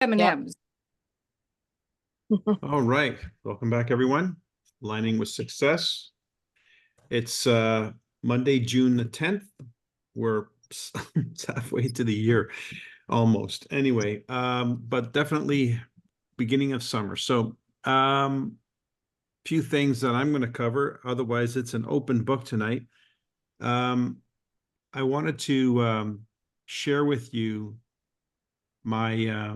M&Ms. All right. Welcome back, everyone. Lining with Success. It's Monday, June the 10th. We're halfway to the year almost. Anyway, but definitely beginning of summer. So few things that I'm going to cover. Otherwise, it's an open book tonight. I wanted to share with you my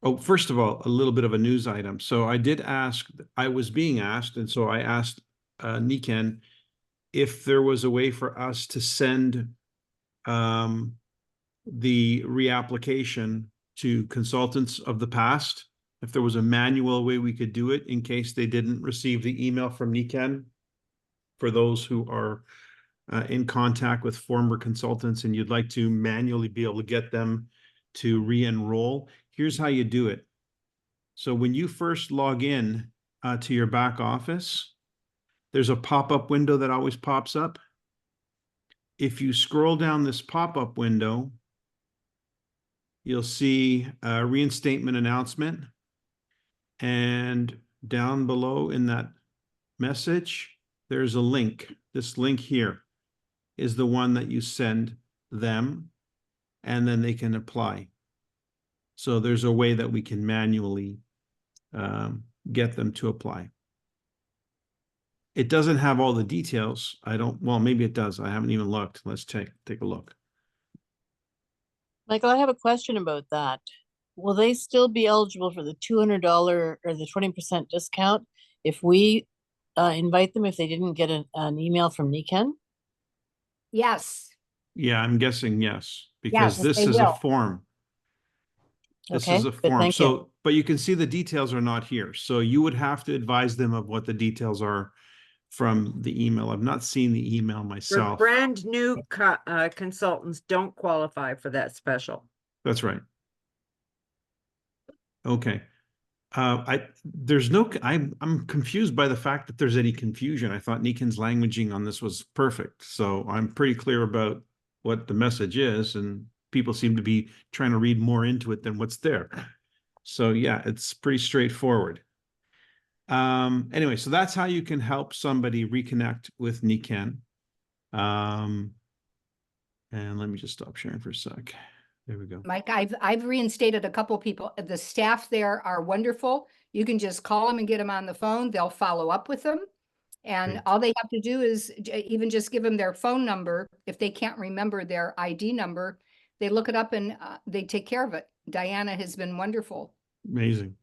oh, first of all, a little bit of a news item. So I was being asked, and so I asked Niken if there was a way for us to send the reapplication to consultants of the past, if there was a manual way we could do it in case they didn't receive the email from Niken, for those who are in contact with former consultants and you'd like to manually be able to get them to re-enroll. Here's how you do it. So when you first log in to your back office, there's a pop-up window that always pops up. If you scroll down this pop-up window, you'll see a reinstatement announcement. And down below in that message, there's a link. This link here is the one that you send them, and then they can apply. So there's a way that we can manually get them to apply. It doesn't have all the details. Well, maybe it does. I haven't even looked. Let's take a look. Michael, I have a question about that. Will they still be eligible for the $200 or the 20% discount if we invite them if they didn't get an email from Niken? Yes. Yeah, I'm guessing yes, because Yes, this they is a will. form. This Okay, is a good, form. thank you. But you can see the details are not here. So you would have to advise them of what the details are from the email. I've not seen the email For myself. brand new consultants don't qualify for that special. That's right. Okay. I'm confused by the fact that there's any confusion. I thought Niken's languaging on this was perfect. So I'm pretty clear about what the message is, and people seem to be trying to read more into it than what's there. So yeah, it's pretty straightforward. Anyway, so that's how you can help somebody reconnect with Niken. And let me just stop sharing for a sec. There we go. Mike, I've reinstated a couple people. The staff there are wonderful. You can just call them and get them on the phone. They'll follow up with them. And Great. all they have to do is even just give them their phone number. If they can't remember their ID number, they look it up and they take care of it. Diana has been wonderful. Amazing.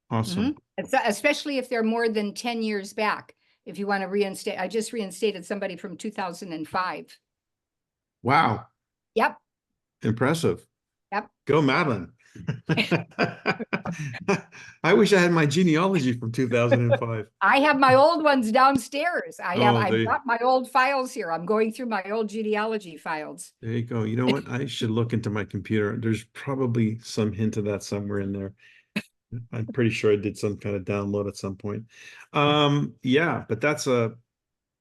Awesome. Especially if they're more than 10 years back. If you want to reinstate, I just reinstated somebody from 2005. Wow. Yep. Impressive. Yep. Go Madeline. I wish I had my genealogy from 2005. I have my old ones downstairs. I've there, got my old files here. I'm going through my old genealogy files. there you go. You know what? I should look into my computer. There's probably some hint of that somewhere in there. I'm pretty sure I did some kind of download at some point. Yeah, but that's a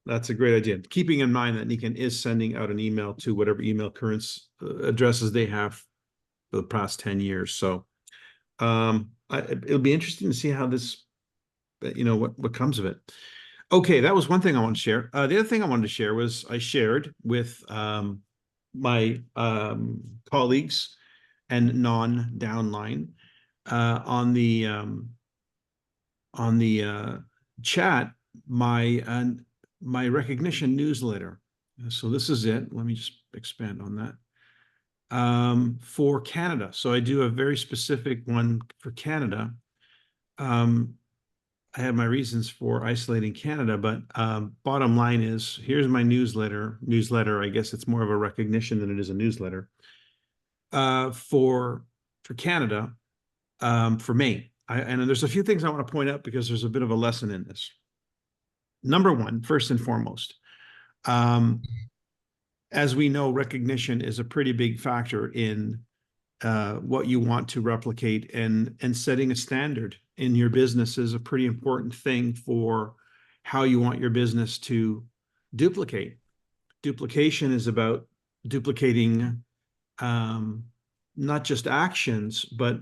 great idea. Keeping in mind that Niken is sending out an email to whatever email currents addresses they have for the past 10 years. So it'll be interesting to see how this, what comes of it. Okay, that was one thing I want to share. The other thing I wanted to share was I shared with my colleagues and non-downline on the chat my recognition newsletter. So this is it. Let me just expand on that. For Canada. So I do a very specific one for Canada. I have my reasons for isolating Canada, but bottom line is, here's my newsletter. I guess it's more of a recognition than it is a newsletter. For Canada, for May. And there's a few things I want to point out because there's a bit of a lesson in this. Number one, first and foremost, as we know, recognition is a pretty big factor in what you want to replicate, and setting a standard in your business is a pretty important thing for how you want your business to duplicate. Duplication is about duplicating not just actions, but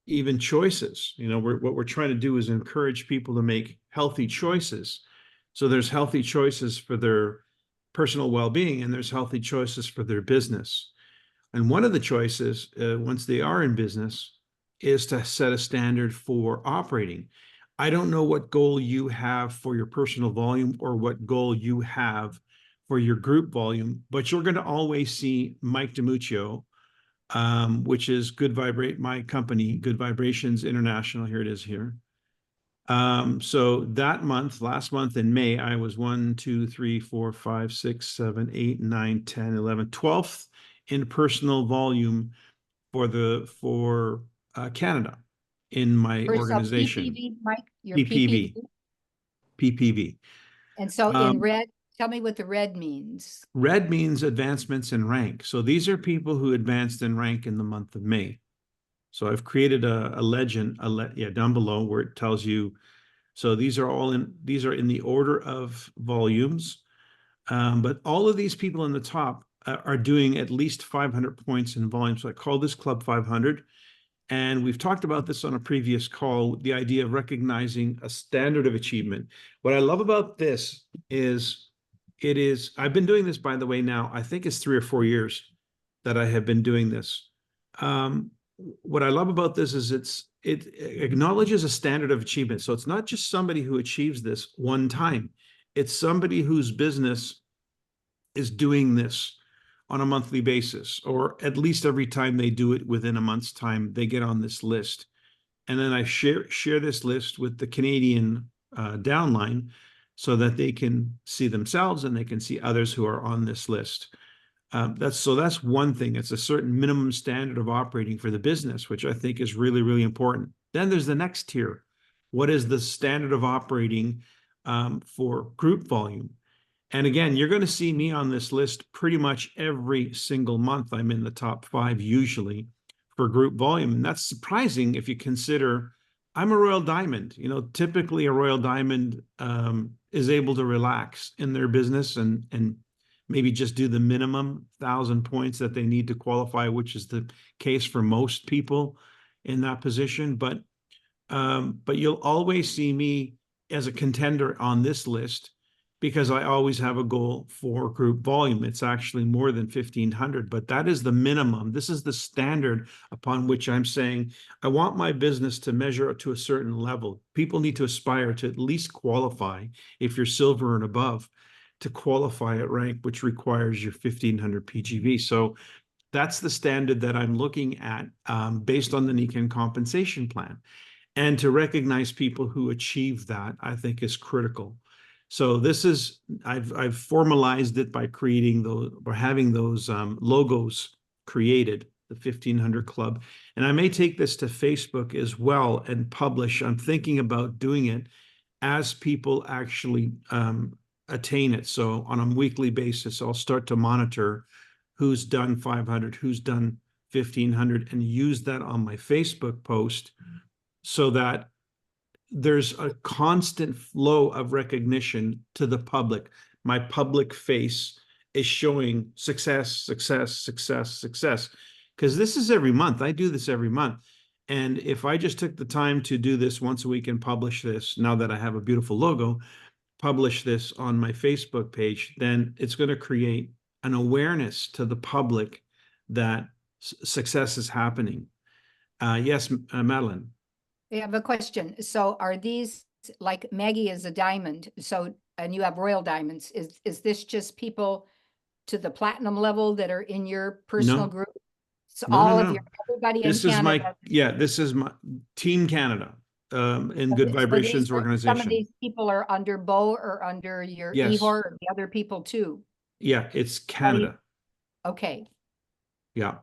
even choices. You know, what we're trying to do is encourage people to make healthy choices. So there's healthy choices for their personal well-being, and there's healthy choices for their business. And one of the choices, once they are in business, is to set a standard for operating. I don't know what goal you have for your personal volume or what goal you have for your group volume, but you're going to always see Mike DiMuccio, which is my company, Good Vibrations International. Here it is here. So that month, last month in May, I was 1, 2, 3, 4, 5, 6, 7, 8, 9, 10, 11, 12th in personal volume for Canada in my For so organization. PPV, Mike, your PPV. PPV. And so in Um, red, tell me what the red means. Red means advancements in rank. So these are people who advanced in rank in the month of May. So I've created a legend, down below where it tells you. So these are in the order of volumes. But all of these people in the top are doing at least 500 points in volume. So I call this Club 500. And we've talked about this on a previous call, the idea of recognizing a standard of achievement. What I love about this is I've been doing this, by the way, now, I think it's 3 or 4 years that I have been doing this. What I love about this is it acknowledges a standard of achievement. So it's not just somebody who achieves this one time. It's somebody whose business is doing this on a monthly basis, or at least every time they do it within a month's time, they get on this list. And then I share this list with the Canadian downline so that they can see themselves and they can see others who are on this list. That's one thing. It's a certain minimum standard of operating for the business, which I think is really, really important. Then there's the next tier. What is the standard of operating for group volume? And again, you're going to see me on this list pretty much every single month. I'm in the top 5 usually for group volume. And that's surprising if you consider I'm a Royal Diamond. You know, typically a Royal Diamond is able to relax in their business and maybe just do the minimum 1,000 points that they need to qualify, which is the case for most people in that position. But you'll always see me as a contender on this list, because I always have a goal for group volume. It's actually more than 1,500, but that is the minimum. This is the standard upon which I'm saying I want my business to measure to a certain level. People need to aspire to at least qualify, if you're silver and above, to qualify at rank, which requires your 1,500 PGV. So that's the standard that I'm looking at based on the Nikken compensation plan. And to recognize people who achieve that, I think, is critical. So this is, I've formalized it by creating those, or having those logos created, the 1,500 Club. And I may take this to Facebook as well and publish. I'm thinking about doing it as people actually attain it. So on a weekly basis, I'll start to monitor who's done 500, who's done 1,500, and use that on my Facebook post so that there's a constant flow of recognition to the public. My public face is showing success, success, success, success. Because this is every month. I do this every month. And if I just took the time to do this once a week and publish this, now that I have a beautiful logo, publish this on my Facebook page, then it's going to create an awareness to the public that success is happening. Yes, Madeline. I have a question. So are these, like Maggie is a diamond, so, and you have Royal Diamonds, is this just people to the platinum level that are in your personal group? So No, all no, of no. your, everybody in This is Canada. this is my Team Canada in Good So Vibrations some of organization. these people are under Bo or under your Yes. Ihor or the other people too. Yeah, it's Canada. Okay. Yeah.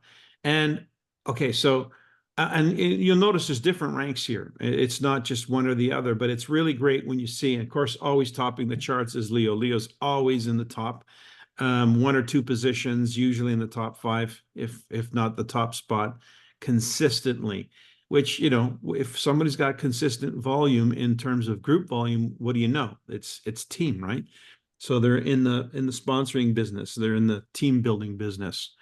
And okay, so and you'll notice there's different ranks here. It's not just one or the other, but it's really great when you see, and of course, always topping the charts is Leo. Leo's always in the top 1 or 2 positions, usually in the top 5, if not the top spot, consistently. Which, you know, if somebody's got consistent volume in terms of group volume, what do you know? It's team, right? So they're in the sponsoring business, they're in the team building business.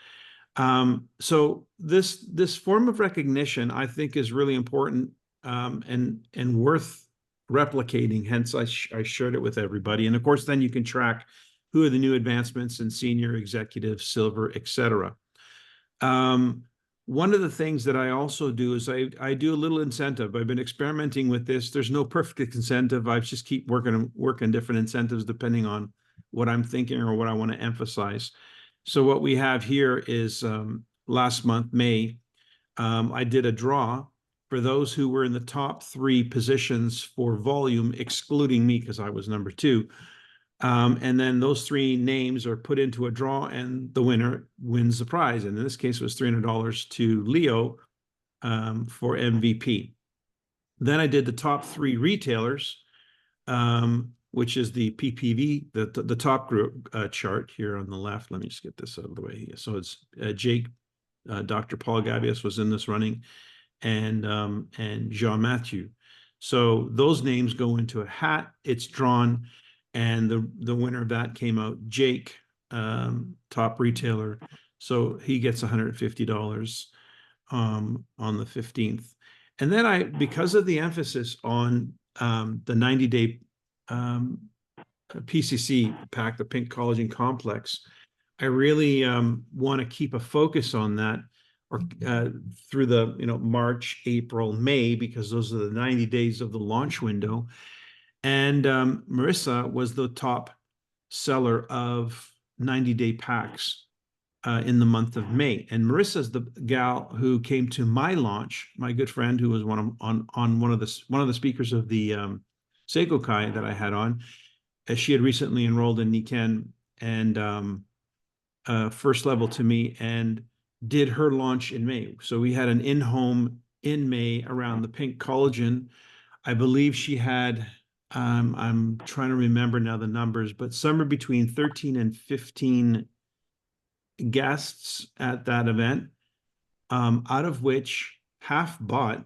So this form of recognition, I think, is really important, and worth replicating. Hence, I shared it with everybody. And of course, then you can track who are the new advancements in senior, executive, silver, etc. One of the things that I also do is I do a little incentive. I've been experimenting with this. There's no perfect incentive. I just keep working different incentives depending on what I'm thinking or what I want to emphasize. So what we have here is last month, May, I did a draw for those who were in the top 3 positions for volume, excluding me because I was number 2. And then those 3 names are put into a draw, and the winner wins the prize. And in this case, it was $300 to Leo for MVP. Then I did the top 3 retailers, which is the PPV, the top group chart here on the left. Let me just get this out of the way here. So it's Jake, Dr. Paul Gabius was in this running, and Jean-Mathieu. So those names go into a hat. It's drawn, and the winner of that came out, Jake, top retailer. So he gets $150 on the 15th. And then because of the emphasis on the 90-day PCC pack, the Pink Collagen Complex, I really want to keep a focus on that, or through the March, April, May, because those are the 90 days of the launch window. And Marissa was the top seller of 90-day packs in the month of May. And Marissa's the gal who came to my launch, my good friend, who was one of the speakers of the Seiko Kai that I had on, as she had recently enrolled in Nikken and first level to me, and did her launch in May. So we had an in-home in May around the Pink Collagen. I believe she had, I'm trying to remember now the numbers, but somewhere between 13 and 15 guests at that event, out of which half bought,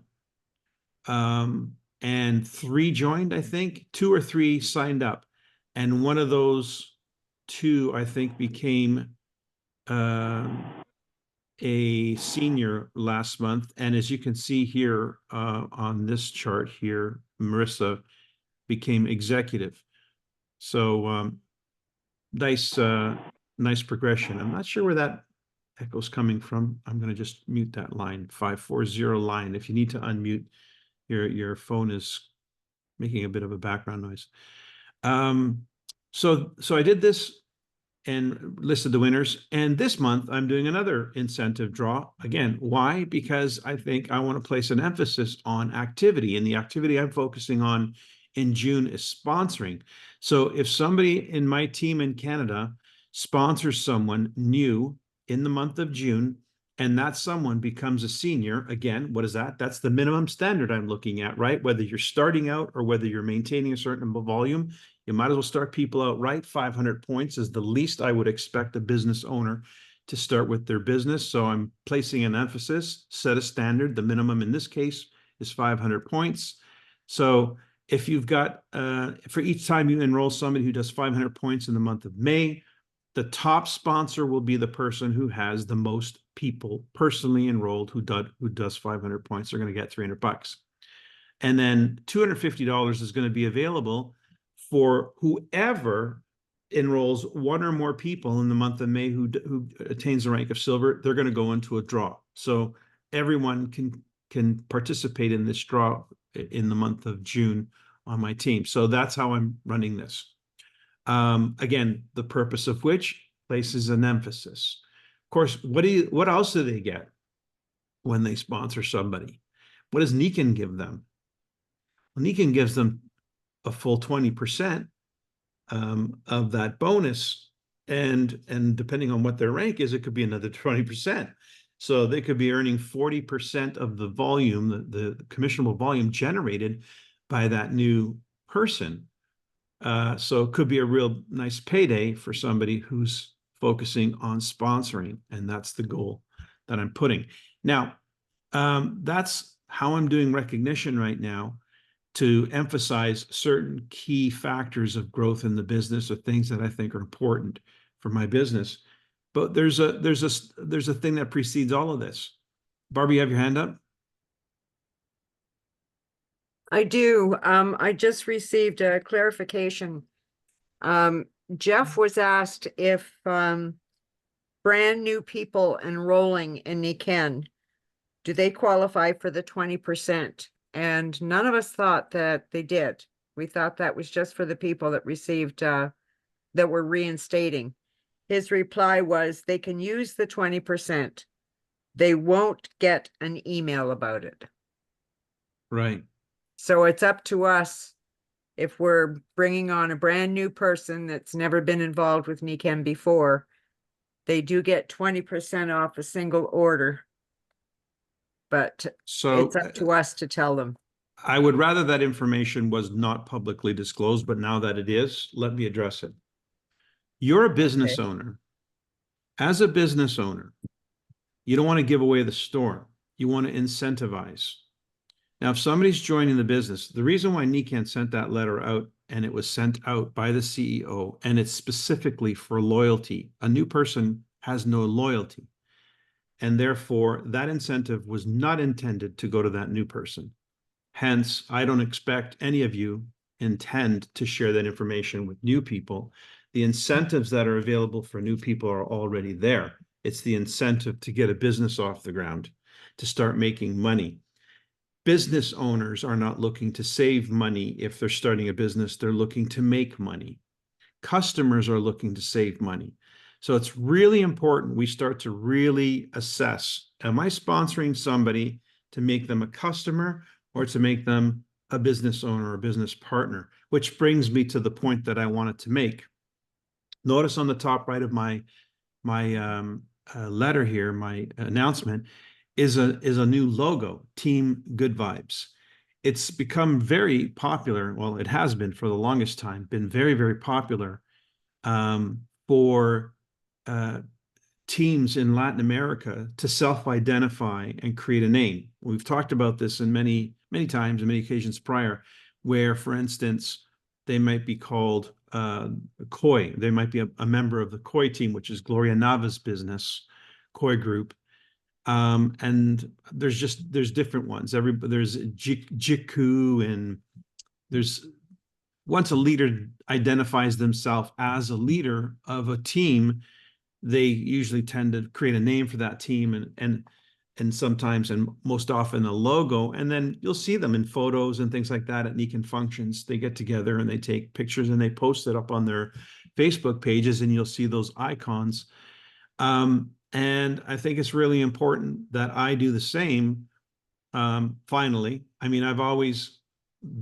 and 3 joined, I think. 2 or 3 signed up. And one of those 2, I think, became a senior last month. And as you can see here on this chart here, Marissa became executive. So nice progression. I'm not sure where that echo's coming from. I'm going to just mute that line, 540 line. If you need to unmute, your phone is making a bit of a background noise. So I did this and listed the winners. And this month, I'm doing another incentive draw. Again, why? Because I think I want to place an emphasis on activity. And the activity I'm focusing on in June is sponsoring. So if somebody in my team in Canada sponsors someone new in the month of June, and that someone becomes a senior, again, what is that? That's the minimum standard I'm looking at, right? Whether you're starting out or whether you're maintaining a certain volume, you might as well start people out right. 500 points is the least I would expect a business owner to start with their business. So I'm placing an emphasis, set a standard. The minimum in this case is 500 points. So if you've got, for each time you enroll somebody who does 500 points in the month of May, the top sponsor will be the person who has the most people personally enrolled who does 500 points. They're going to get $300. And then $250 is going to be available for whoever enrolls 1 or more people in the month of May who attains the rank of silver. They're going to go into a draw. So everyone can participate in this draw in the month of June on my team. So that's how I'm running this. Again, the purpose of which places an emphasis. Of course, what else do they get when they sponsor somebody? What does Nikken give them? Well, Nikken gives them a full 20% of that bonus, and depending on what their rank is, it could be another 20%. So they could be earning 40% of the volume, the commissionable volume generated by that new person. So it could be a real nice payday for somebody who's focusing on sponsoring, and that's the goal that I'm putting. Now, that's how I'm doing recognition right now, to emphasize certain key factors of growth in the business or things that I think are important for my business. But there's a thing that precedes all of this. Barbie, you have your hand up? I do. I just received a clarification. Jeff was asked if, brand new people enrolling in NECAN, do they qualify for the 20%? And none of us thought that they did. We thought that was just for the people that received, that were reinstating. His reply was they can use the 20%. They won't get an email about it. Right. So it's up to us if we're bringing on a brand new person that's never been involved with NECAN before. They do get 20% off a single order. But So it's up to us to tell them. I would rather that information was not publicly disclosed, but now that it is, let me address it. You're a business owner. As a business owner, you don't want to give away the store. You want to incentivize. Now, if somebody's joining the business, the reason why NECAN sent that letter out, and it was sent out by the CEO, and it's specifically for loyalty. A new person has no loyalty. And therefore, that incentive was not intended to go to that new person. Hence, I don't expect any of you intend to share that information with new people. The incentives that are available for new people are already there. It's the incentive to get a business off the ground, to start making money. Business owners are not looking to save money if they're starting a business. They're looking to make money. Customers are looking to save money. So it's really important we start to really assess, am I sponsoring somebody to make them a customer or to make them a business owner or a business partner? Which brings me to the point that I wanted to make. Notice on the top right of my letter here, my announcement, is a new logo, Team Good Vibes. It's become very popular. Well, it has been for the longest time, been very, very popular for teams in Latin America to self-identify and create a name. We've talked about this in many times and many occasions prior, where, for instance, they might be called Koi. They might be a member of the Koi team, which is Gloria Nava's business, Koi Group. And there's different ones. There's Jiku, and there's, once a leader identifies themselves as a leader of a team, they usually tend to create a name for that team and sometimes and most often a logo. And then you'll see them in photos and things like that at NECAN functions. They get together and they take pictures and they post it up on their Facebook pages, and you'll see those icons. And I think it's really important that I do the same. Finally, I mean, I've always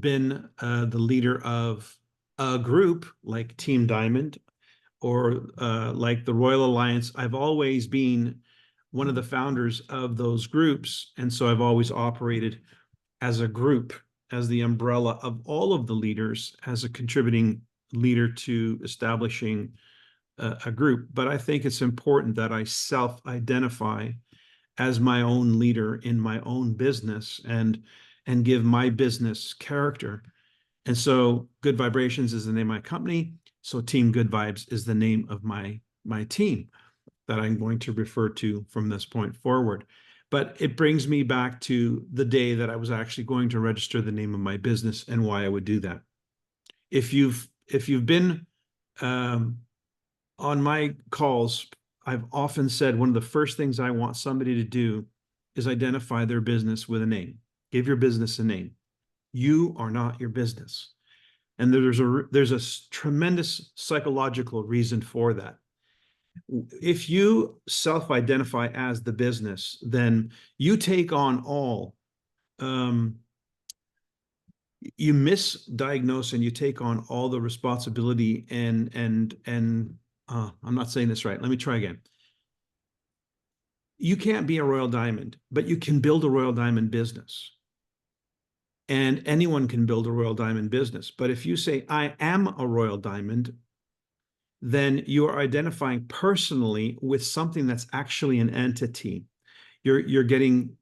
been the leader of a group like Team Diamond or like the Royal Alliance. I've always been one of the founders of those groups. And so I've always operated as a group, as the umbrella of all of the leaders, as a contributing leader to establishing a group. But I think it's important that I self-identify as my own leader in my own business and give my business character. And so Good Vibrations is the name of my company. So Team Good Vibes is the name of my team that I'm going to refer to from this point forward. But it brings me back to the day that I was actually going to register the name of my business and why I would do that. If you've been on my calls, I've often said one of the first things I want somebody to do is identify their business with a name. Give your business a name. You are not your business. And there's a tremendous psychological reason for that. If you self-identify as the business, then you take on all, you misdiagnose and you take on all the responsibility and I'm not saying this right. Let me try again. You can't be a Royal Diamond, but you can build a Royal Diamond business. And anyone can build a Royal Diamond business. But if you say, I am a Royal Diamond, then you are identifying personally with something that's actually an entity. You're getting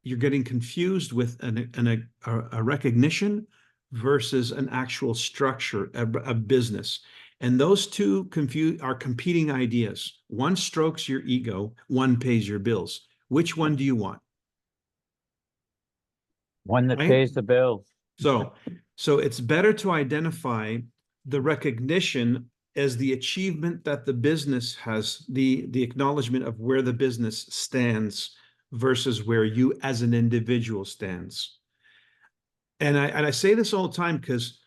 confused with a recognition versus an actual structure, a business. And those two are competing ideas. One strokes your ego, one pays your bills. Which one do you want? One that Right? pays the bills. So it's better to identify the recognition as the achievement that the business has, the acknowledgement of where the business stands versus where you as an individual stands. And I say this all the time because,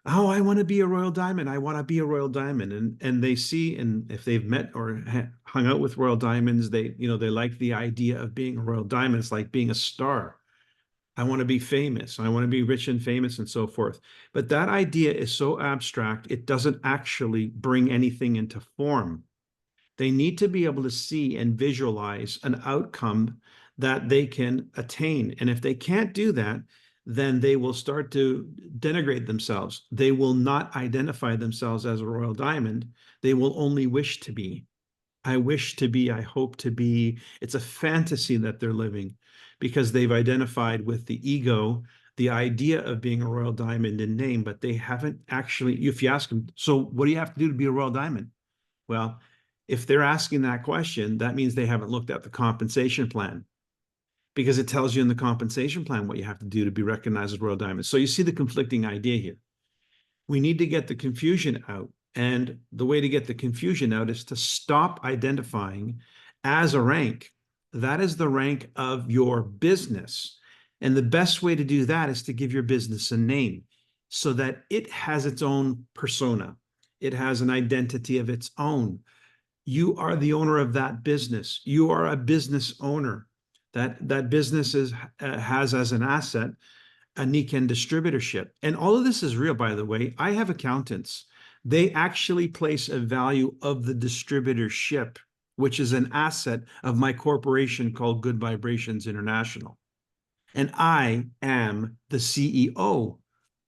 oh, I want to be a Royal Diamond. I want to be a Royal Diamond. And they see, and if they've met or hung out with Royal Diamonds, they like the idea of being a Royal Diamond. It's like being a star. I want to be famous. I want to be rich and famous and so forth. But that idea is so abstract, it doesn't actually bring anything into form. They need to be able to see and visualize an outcome that they can attain. And if they can't do that, then they will start to denigrate themselves. They will not identify themselves as a Royal Diamond. They will only wish to be. I wish to be, I hope to be. It's a fantasy that they're living because they've identified with the ego, the idea of being a Royal Diamond in name, but they haven't actually, if you ask them, so what do you have to do to be a Royal Diamond? Well, if they're asking that question, that means they haven't looked at the compensation plan, because it tells you in the compensation plan what you have to do to be recognized as Royal Diamond. So you see the conflicting idea here. We need to get the confusion out. And the way to get the confusion out is to stop identifying as a rank. That is the rank of your business. And the best way to do that is to give your business a name so that it has its own persona. It has an identity of its own. You are the owner of that business. You are a business owner. That business has as an asset a Nikken distributorship. And all of this is real, by the way. I have accountants. They actually place a value of the distributorship, which is an asset of my corporation called Good Vibrations International. And I am the CEO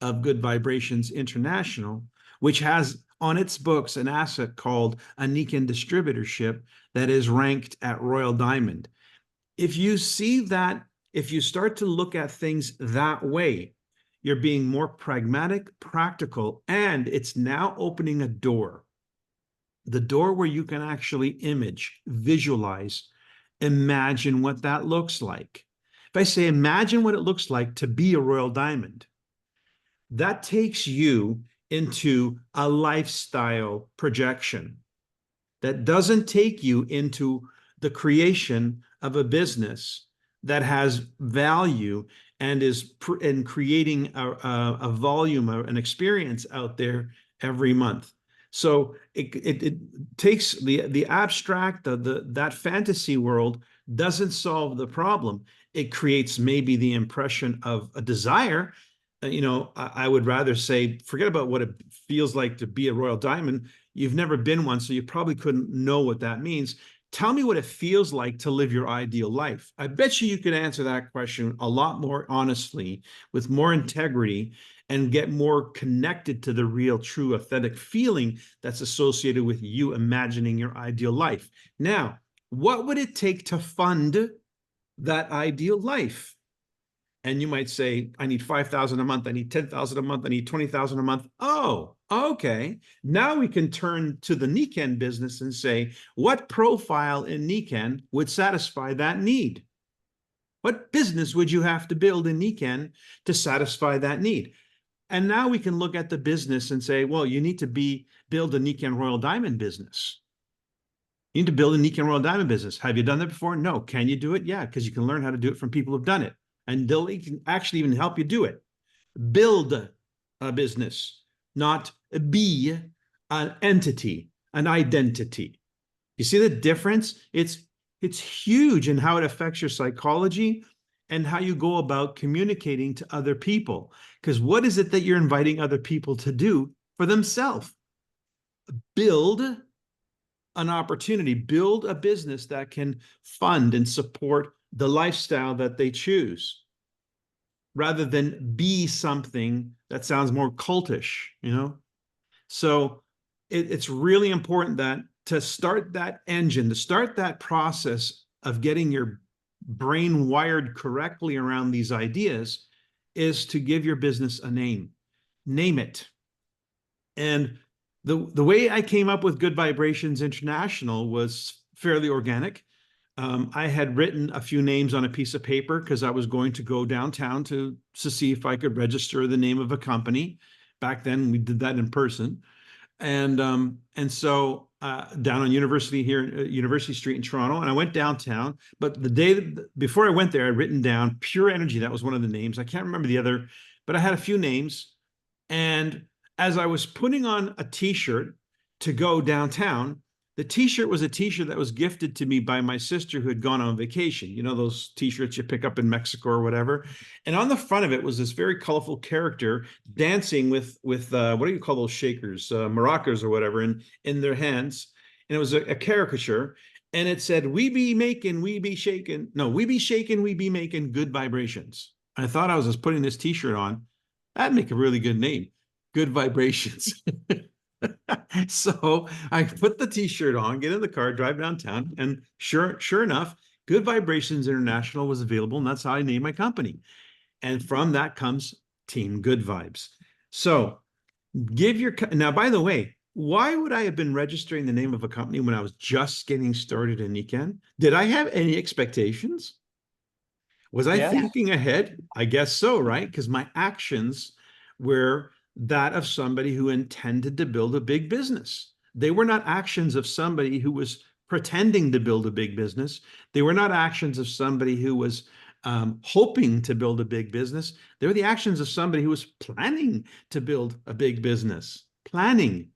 of Good Vibrations International, which has on its books an asset called a Nikken distributorship that is ranked at Royal Diamond. If you see that, if you start to look at things that way, you're being more pragmatic, practical, and it's now opening a door. The door where you can actually image, visualize, imagine what that looks like. If I say imagine what it looks like to be a Royal Diamond, that takes you into a lifestyle projection. That doesn't take you into the creation of a business that has value and is creating a volume, an experience out there every month. So it takes the abstract, that fantasy world doesn't solve the problem. It creates maybe the impression of a desire. I would rather say, forget about what it feels like to be a Royal Diamond. You've never been one, so you probably couldn't know what that means. Tell me what it feels like to live your ideal life. I bet you could answer that question a lot more honestly, with more integrity, and get more connected to the real, true, authentic feeling that's associated with you imagining your ideal life. Now, what would it take to fund that ideal life? And you might say, I need 5,000 a month, I need 10,000 a month, I need 20,000 a month. Oh, okay. Now we can turn to the Nikken business and say, what profile in Nikken would satisfy that need? What business would you have to build in Nikken to satisfy that need? And now we can look at the business and say, well, you need to build a Nikken Royal Diamond business. You need to build a Nikken Royal Diamond business. Have you done that before? No. Can you do it? Yeah, because you can learn how to do it from people who've done it. And they'll actually even help you do it. Build a business, not be an entity, an identity. You see the difference? It's huge in how it affects your psychology and how you go about communicating to other people. Because what is it that you're inviting other people to do for themselves? Build an opportunity, build a business that can fund and support the lifestyle that they choose, rather than be something that sounds more cultish, So it's really important that to start that engine, to start that process of getting your brain wired correctly around these ideas, is to give your business a name. Name it. And The way I came up with Good Vibrations International was fairly organic. I had written a few names on a piece of paper because I was going to go downtown to see if I could register the name of a company. Back then, we did that in person, and so down on University Street in Toronto, and I went downtown. But the day before I went there, I'd written down Pure Energy. That was one of the names. I can't remember the other, but I had a few names. And as I was putting on a T-shirt to go downtown, the T-shirt was a T-shirt that was gifted to me by my sister who had gone on vacation. You know, those T-shirts you pick up in Mexico or whatever. And on the front of it was this very colorful character dancing with what do you call those shakers, maracas or whatever, in their hands. And it was a caricature. And it said, "We be making, we be shaking. No, we be shaking, we be making good vibrations." I thought I was just putting this T-shirt on. That'd make a really good name. Good Vibrations. So I put the T-shirt on, get in the car, drive downtown, and sure enough, Good Vibrations International was available, and that's how I named my company. And from that comes Team Good Vibes. So now, by the way, why would I have been registering the name of a company when I was just getting started in Nikken? Did I have any expectations? Was I thinking ahead? I guess so, right? Because my actions were that of somebody who intended to build a big business. They were not actions of somebody who was pretending to build a big business. They were not actions of somebody who was hoping to build a big business. They were the actions of somebody who was planning to build a big business. Planning.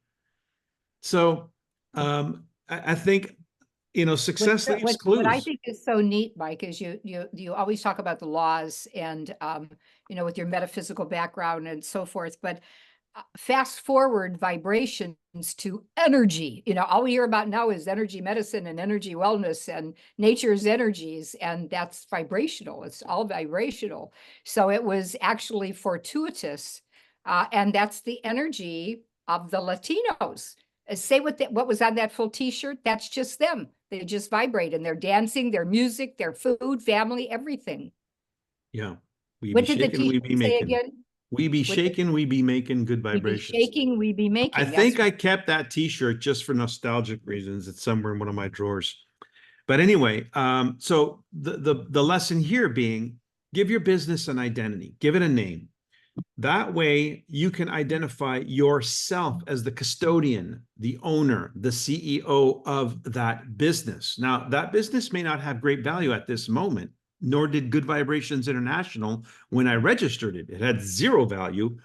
So I think, success leaves clues. What I think is so neat, Mike, is you always talk about the laws and with your metaphysical background and so forth, but fast forward vibrations to energy. All we hear about now is energy medicine and energy wellness and nature's energies, and that's vibrational. It's all vibrational. So it was actually fortuitous, and that's the energy of the Latinos. Say what was on that full T-shirt. That's just them. They just vibrate, and they're dancing, their music, their food, family, everything. Yeah. What did the T-shirt say again? We be shaking, we be making good vibrations. We be shaking, we be making. I think I kept that T-shirt just for nostalgic reasons. It's somewhere in one of my drawers. But anyway, so the lesson here being, give your business an identity, give it a name. That way you can identify yourself as the custodian, the owner, the CEO of that business. Now, that business may not have great value at this moment, nor did Good Vibrations International when I registered it. It had zero value,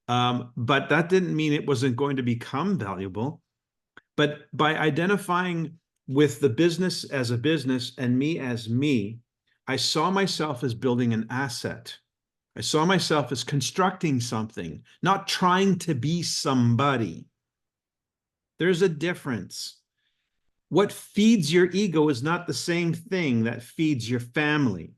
but that didn't mean it wasn't going to become valuable. But by identifying with the business as a business and me as me, I saw myself as building an asset. I saw myself as constructing something, not trying to be somebody. There's a difference. What feeds your ego is not the same thing that feeds your family.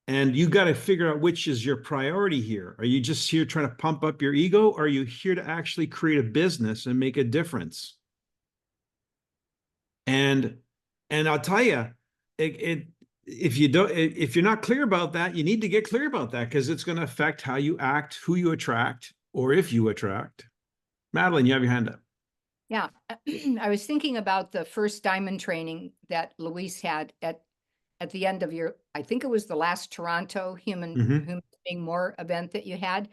And you got to figure out which is your priority here. Are you just here trying to pump up your ego, or are you here to actually create a business and make a difference? And I'll tell you, if you're not clear about that, you need to get clear about that, because it's going to affect how you act, who you attract, or if you attract. Madeline, you have your hand up. Yeah, I was thinking about the first diamond training that Luis had at the end of I think it was the last Toronto Human Being More event that you had.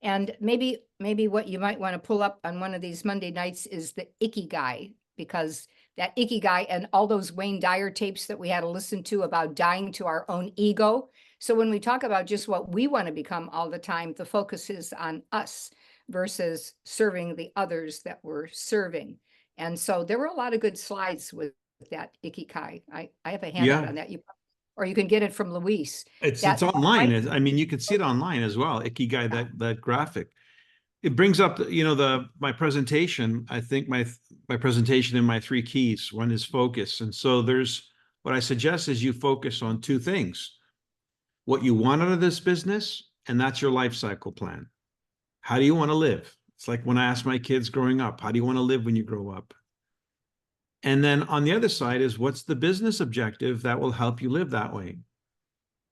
And maybe what you might want to pull up on one of these Monday nights is the Ikigai, because that Ikigai and all those Wayne Dyer tapes that we had to listen to about dying to our own ego. So when we talk about just what we want to become all the time, the focus is on us versus serving the others that we're serving. And so there were a lot of good slides with that Ikigai. I have a handout on that. Or you can get it from Luis. It's online. I mean, you can see it online as well. Ikigai, that graphic. It brings up, my presentation. I think my presentation in my 3 keys. One is focus. And so what I suggest is you focus on 2 things. What you want out of this business, and that's your life cycle plan. How do you want to live? It's like when I ask my kids growing up, how do you want to live when you grow up? And then on the other side is, what's the business objective that will help you live that way?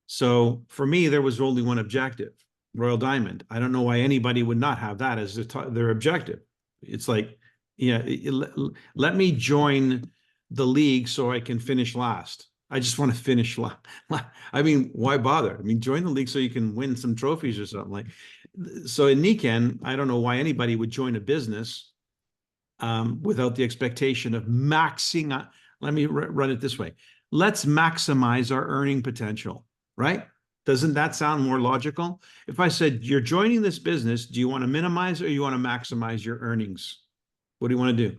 So for me, there was only one objective, Royal Diamond. I don't know why anybody would not have that as their objective. It's like, yeah, let me join the league so I can finish last. I just want to finish last. I mean, why bother? I mean, join the league so you can win some trophies or something like. So in Nikken, I don't know why anybody would join a business without the expectation of maxing. Let me run it this way. Let's maximize our earning potential, right? Doesn't that sound more logical? If I said, you're joining this business, do you want to minimize or you want to maximize your earnings? What do you want to do?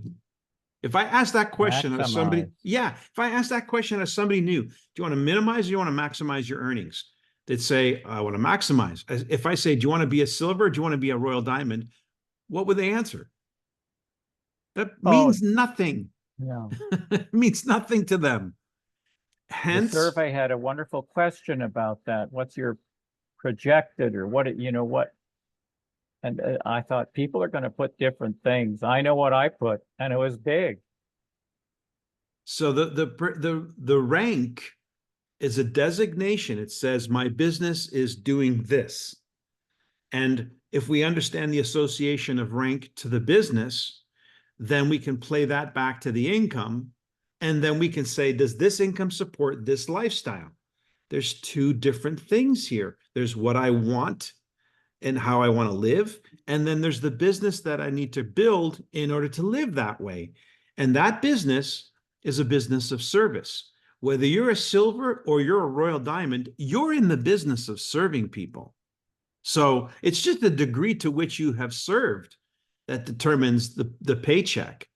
If I ask that question of somebody, Maximize. if I ask that question of somebody new, do you want to minimize or do you want to maximize your earnings? They'd say, I want to maximize. If I say, do you want to be a silver or do you want to be a royal diamond? What would they answer? That means nothing. Yeah. It means nothing to them. The Hence, survey had a wonderful question about that. What's your projected or what, what? And I thought people are going to put different things. I know what I put, and it was big. so the rank is a designation. It says my business is doing this. And if we understand the association of rank to the business, then we can play that back to the income. And then we can say, does this income support this lifestyle? There's two different things here. There's what I want and how I want to live. And then there's the business that I need to build in order to live that way. And that business is a business of service. Whether you're a silver or you're a royal diamond, you're in the business of serving people. So it's just the degree to which you have served that determines the paycheck.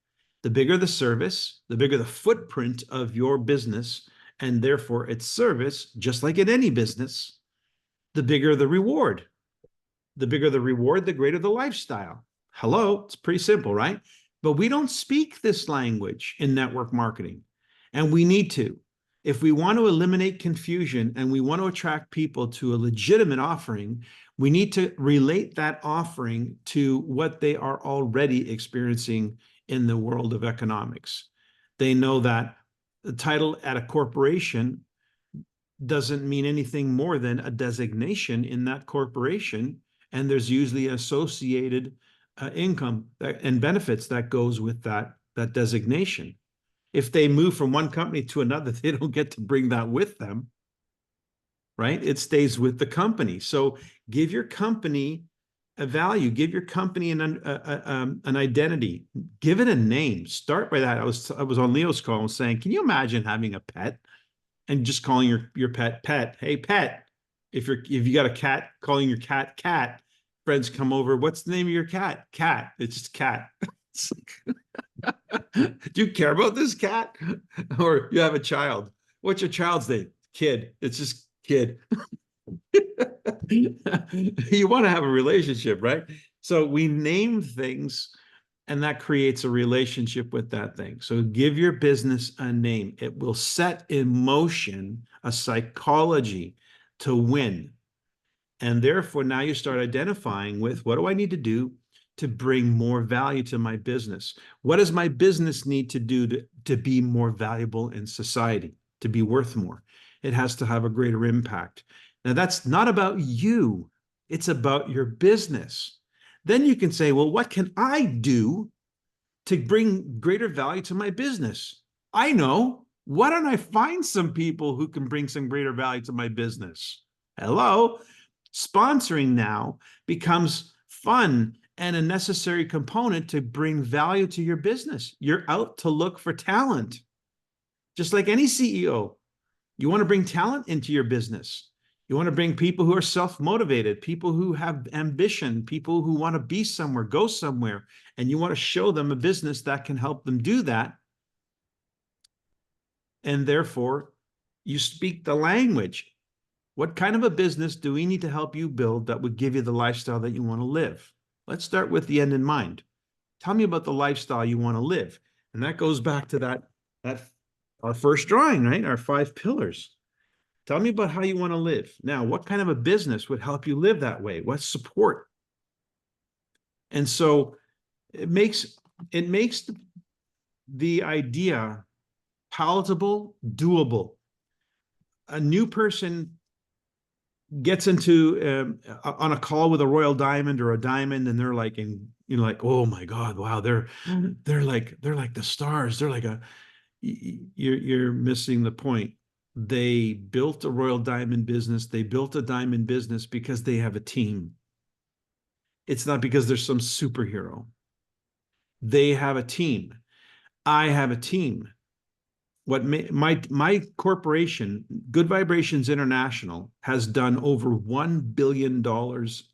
The bigger the service, the bigger the footprint of your business, and therefore its service, just like in any business, the bigger the reward. The bigger the reward, the greater the lifestyle. Hello, it's pretty simple, right? But we don't speak this language in network marketing, and we need to. If we want to eliminate confusion and we want to attract people to a legitimate offering, we need to relate that offering to what they are already experiencing in the world of economics. They know that the title at a corporation doesn't mean anything more than a designation in that corporation, and there's usually associated income and benefits that goes with that designation. If they move from one company to another, they don't get to bring that with them, right? It stays with the company. So give your company a value, give your company an identity, give it a name. Start by that. I was on Leo's call and saying, can you imagine having a pet and just calling your pet, hey pet? If you got a cat, calling your cat. Friends come over, what's the name of your cat? Cat. It's just cat. It's like, do you care about this cat? Or you have a child. What's your child's name? Kid. It's just kid. You want to have a relationship, right? So we name things and that creates a relationship with that thing. So give your business a name. It will set in motion a psychology to win. And therefore, now you start identifying with, what do I need to do to bring more value to my business? What does my business need to do to be more valuable in society, to be worth more? It has to have a greater impact. Now, that's not about you. It's about your business. Then you can say, well, what can I do to bring greater value to my business? I know. Why don't I find some people who can bring some greater value to my business? Hello. Sponsoring now becomes fun and a necessary component to bring value to your business. You're out to look for talent. Just like any CEO, you want to bring talent into your business. You want to bring people who are self-motivated, people who have ambition, people who want to be somewhere, go somewhere, and you want to show them a business that can help them do that. And therefore, you speak the language. What kind of a business do we need to help you build that would give you the lifestyle that you want to live? Let's start with the end in mind. Tell me about the lifestyle you want to live. And that goes back to that our first drawing, right? Our 5 pillars. Tell me about how you want to live. Now, what kind of a business would help you live that way? What support? And so it makes the idea palatable, doable. A new person gets into on a call with a royal diamond or a diamond, and they're like in You're like, oh my God, wow, they're like the stars. They're like you're missing the point. They built a Royal Diamond business. They built a diamond business because they have a team. It's not because they're some superhero. They have a team. I have a team. What my corporation, Good Vibrations International, has done over $1 billion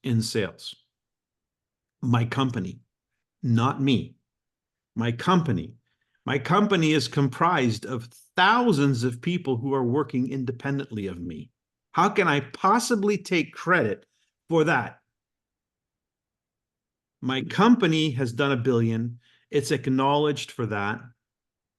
in sales. My company, not me. My company. My company is comprised of thousands of people who are working independently of me. How can I possibly take credit for that? My company has done $1 billion. It's acknowledged for that.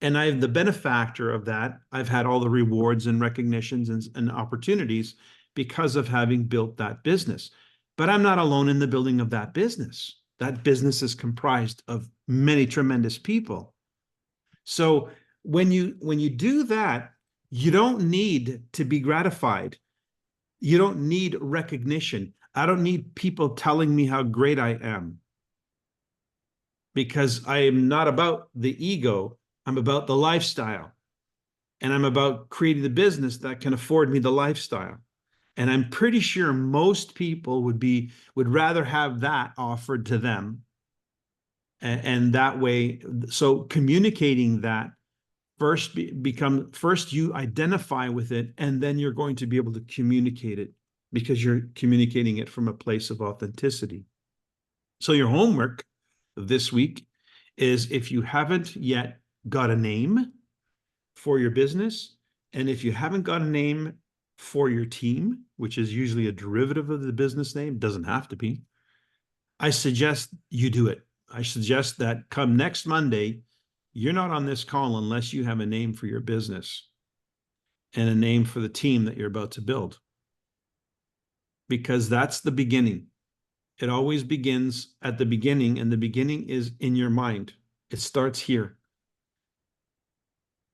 And I'm the benefactor of that. I've had all the rewards and recognitions and opportunities because of having built that business. But I'm not alone in the building of that business. That business is comprised of many tremendous people. So when you do that, you don't need to be gratified. You don't need recognition. I don't need people telling me how great I am, because I am not about the ego. I'm about the lifestyle, and I'm about creating the business that can afford me the lifestyle. And I'm pretty sure most people would rather have that offered to them. And that way, so communicating that first first you identify with it, and then you're going to be able to communicate it, because you're communicating it from a place of authenticity. So your homework this week is, if you haven't yet got a name for your business, and if you haven't got a name for your team, which is usually a derivative of the business name, doesn't have to be, I suggest you do it. I suggest that come next Monday, you're not on this call unless you have a name for your business and a name for the team that you're about to build, because that's the beginning. It always begins at the beginning, and the beginning is in your mind. It starts here.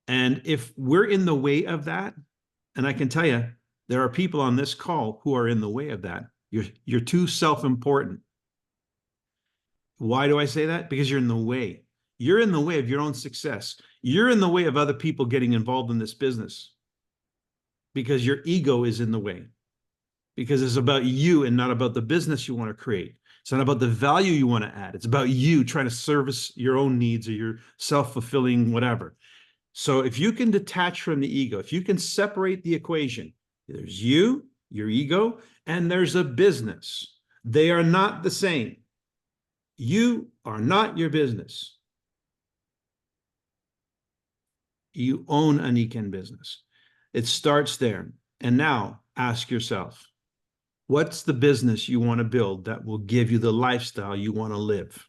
And if we're in the way of that, and I can tell you, there are people on this call who are in the way of that. You're too self-important. Why do I say that? Because you're in the way. You're in the way of your own success. You're in the way of other people getting involved in this business, because your ego is in the way. Because it's about you and not about the business you want to create. It's not about the value you want to add. It's about you trying to service your own needs or your self-fulfilling whatever. So if you can detach from the ego, if you can separate the equation, there's you, your ego, and there's a business. They are not the same. You are not your business. You own an Eken business. It starts there. And now ask yourself, what's the business you want to build that will give you the lifestyle you want to live?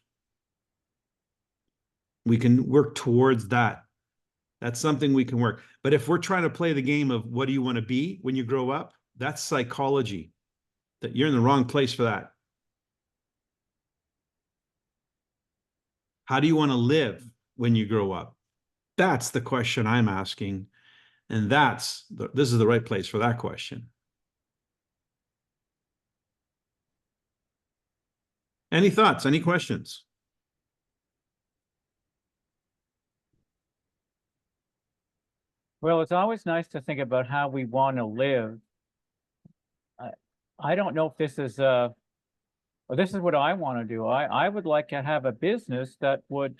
We can work towards that. That's something we can work. But if we're trying to play the game of what do you want to be when you grow up, that's psychology. That you're in the wrong place for that. How do you want to live when you grow up? That's the question I'm asking. And this is the right place for that question. Any thoughts? Any questions? Well, it's always nice to think about how we want to live. I don't know if this is well, this is what I want to do. I would like to have a business that would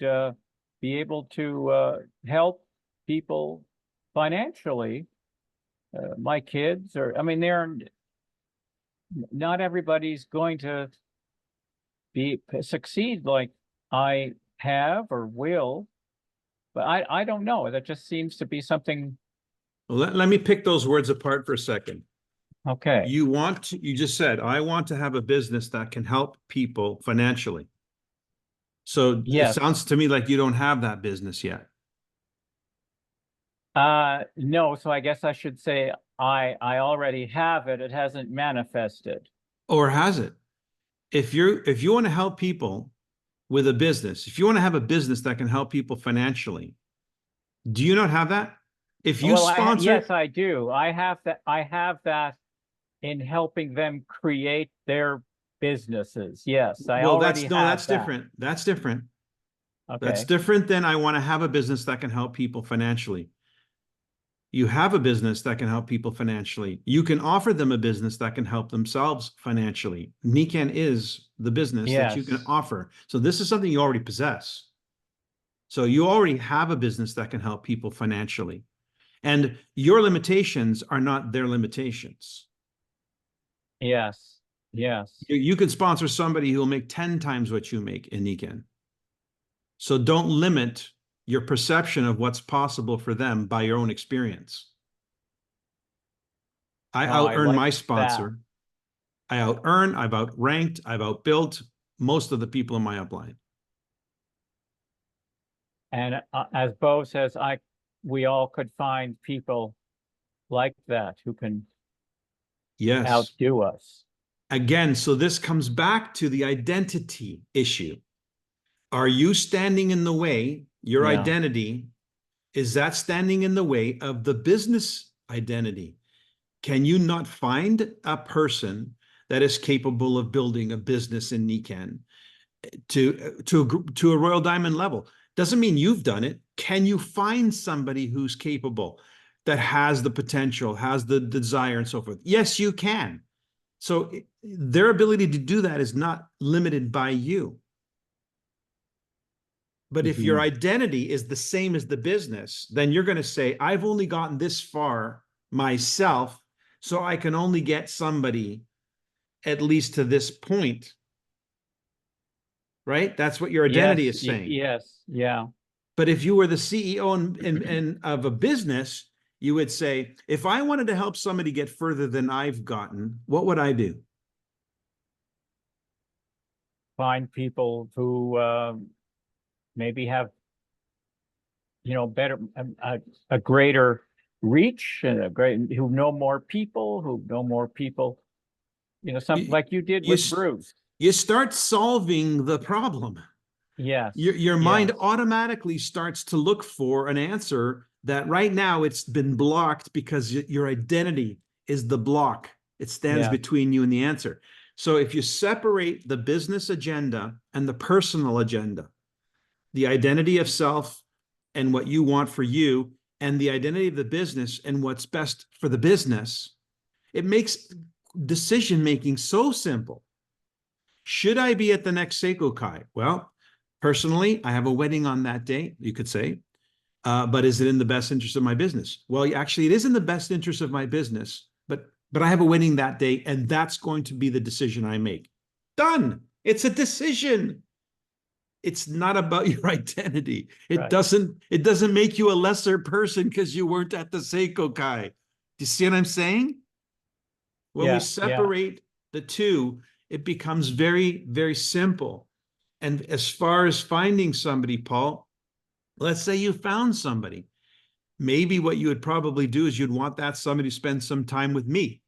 be able to help people financially. My kids are, I mean, not everybody's going to succeed like I have or will, but I don't know. That just seems to be something. Well, let me pick those words apart for a second. Okay. You just said, I want to have a business that can help people financially. So Yes. It sounds to me like you don't have that business yet. No, so I guess I should say I already have it. It hasn't manifested. Or has it? If you want to help people with a business, if you want to have a business that can help people financially, do you not have that? If you Well, sponsor, yes, I do. I have that in helping them create their businesses. Yes, I Well, already no, have that's that. different. That's different. That's Okay, different than I want to have a business that can help people financially. You have a business that can help people financially. You can offer them a business that can help themselves financially. Nikan is the business that you can yes, offer. So this is something you already possess. So you already have a business that can help people financially. And your limitations are not their limitations. yes, yes. You could sponsor somebody who will make 10 times what you make in Nikan. So don't limit your perception of what's possible for them by your own experience. I No, I out-earn like my that. sponsor. I out-earn, I've outranked, I've outbuilt most of the people in my upline. And as Bo says, we all could find people like that who can Yes. outdo us. Again, so this comes back to the identity issue. Are you standing in the way? Your Yeah. identity, is that standing in the way of the business identity? Can you not find a person that is capable of building a business in Nikan to a Royal Diamond level? Doesn't mean you've done it. Can you find somebody who's capable, that has the potential, has the desire, and so forth? Yes, you can. So their ability to do that is not limited by you. But if your identity is the same as the business, then you're going to say, I've only gotten this far myself, so I can only get somebody at least to this point. Right? That's what your identity Yes, is saying. yes, yeah. But if you were the CEO and of a business, you would say, if I wanted to help somebody get further than I've gotten, what would I do? Find people who maybe have, better, a greater reach and who know more people, some You, like you did you, with Bruce. you start solving the problem. Yes. Your mind yes. automatically starts to look for an answer that right now it's been blocked because your identity is the block. It stands Yeah. between you and the answer. So if you separate the business agenda and the personal agenda, the identity of self and what you want for you, and the identity of the business and what's best for the business, it makes decision-making so simple. Should I be at the next Seiko Kai? Well, personally, I have a wedding on that day, you could say, but is it in the best interest of my business? Well, actually, it is in the best interest of my business, but I have a wedding that day, and that's going to be the decision I make. Done. It's a decision. It's not about your identity. It Right. doesn't make you a lesser person because you weren't at the Seiko Kai. Do you see what I'm saying? When we Yeah, separate the two, it becomes very, very simple. And as far as finding somebody, Paul, let's say you found somebody. Maybe what you would probably do is you'd want that somebody to spend some time with me,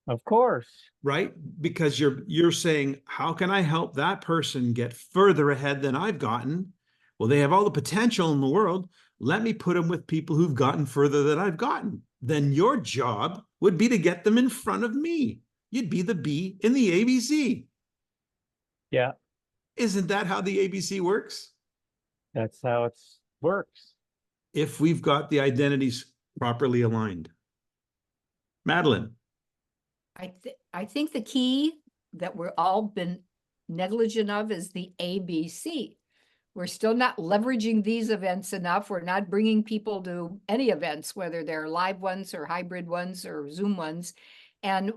of course. right? Because you're saying, how can I help that person get further ahead than I've gotten? Well, they have all the potential in the world. Let me put them with people who've gotten further than I've gotten. Then your job would be to get them in front of me. You'd be the B in the ABC. Yeah, Isn't that how the ABC works? that's how it works. If we've got the identities properly aligned. Madeline. I think the key that we're all been negligent of is the ABC. We're still not leveraging these events enough. We're not bringing people to any events, whether they're live ones or hybrid ones or Zoom ones. And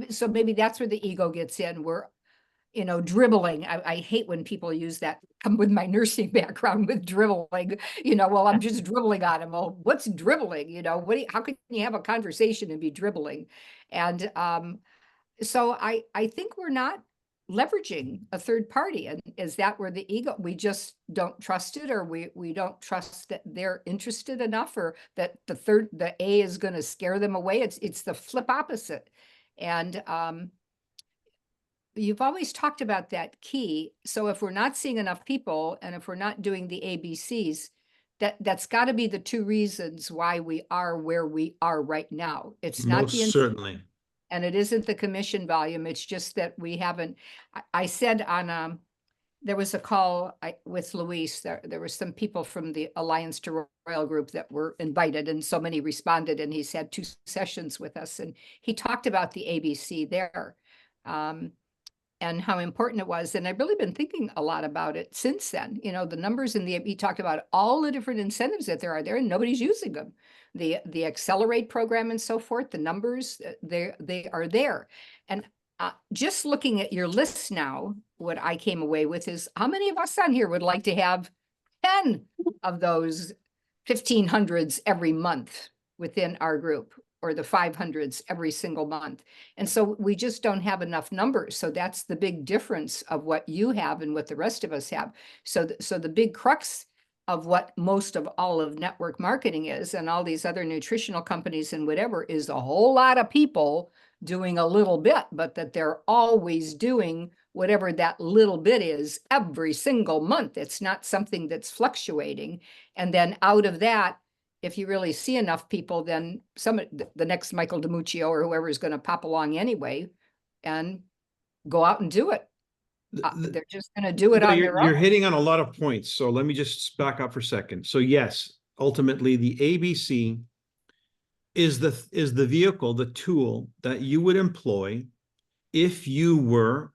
so maybe that's where the ego gets in. We're, dribbling. I hate when people use that. Come with my nursing background with dribbling, well, I'm just dribbling on them. Well, what's dribbling? How can you have a conversation and be dribbling? And so I think we're not leveraging a third party. And is that where the ego, we just don't trust it, or we don't trust that they're interested enough, or that the A is going to scare them away? It's the flip opposite. And you've always talked about that key. So if we're not seeing enough people, and if we're not doing the ABCs, that's got to be the two reasons why we are where we are right now. It's not Most certainly. And it isn't the commission volume. It's just that we haven't, I said on, there was a call with Luis, there were some people from the Alliance to Royal group that were invited, and so many responded, and he's had 2 sessions with us, and he talked about the ABC there. And how important it was. And I've really been thinking a lot about it since then. You know, the numbers in he talked about all the different incentives that there are there, and nobody's using them. The Accelerate program and so forth, the numbers, they are there. And just looking at your list now, what I came away with is how many of us on here would like to have 10 of those 1500s every month within our group, or the 500s every single month. And so we just don't have enough numbers. So that's the big difference of what you have and what the rest of us have. So the big crux of what most of all of network marketing is, and all these other nutritional companies and whatever, is a whole lot of people doing a little bit, but that they're always doing whatever that little bit is every single month. It's not something that's fluctuating. And then out of that, if you really see enough people, then the next Michael DiMuccio or whoever is going to pop along anyway and go out and do it. They're just going to do it on their own. You're hitting on a lot of points. So let me just back up for a second. So yes, ultimately the ABC is the vehicle, the tool that you would employ if you were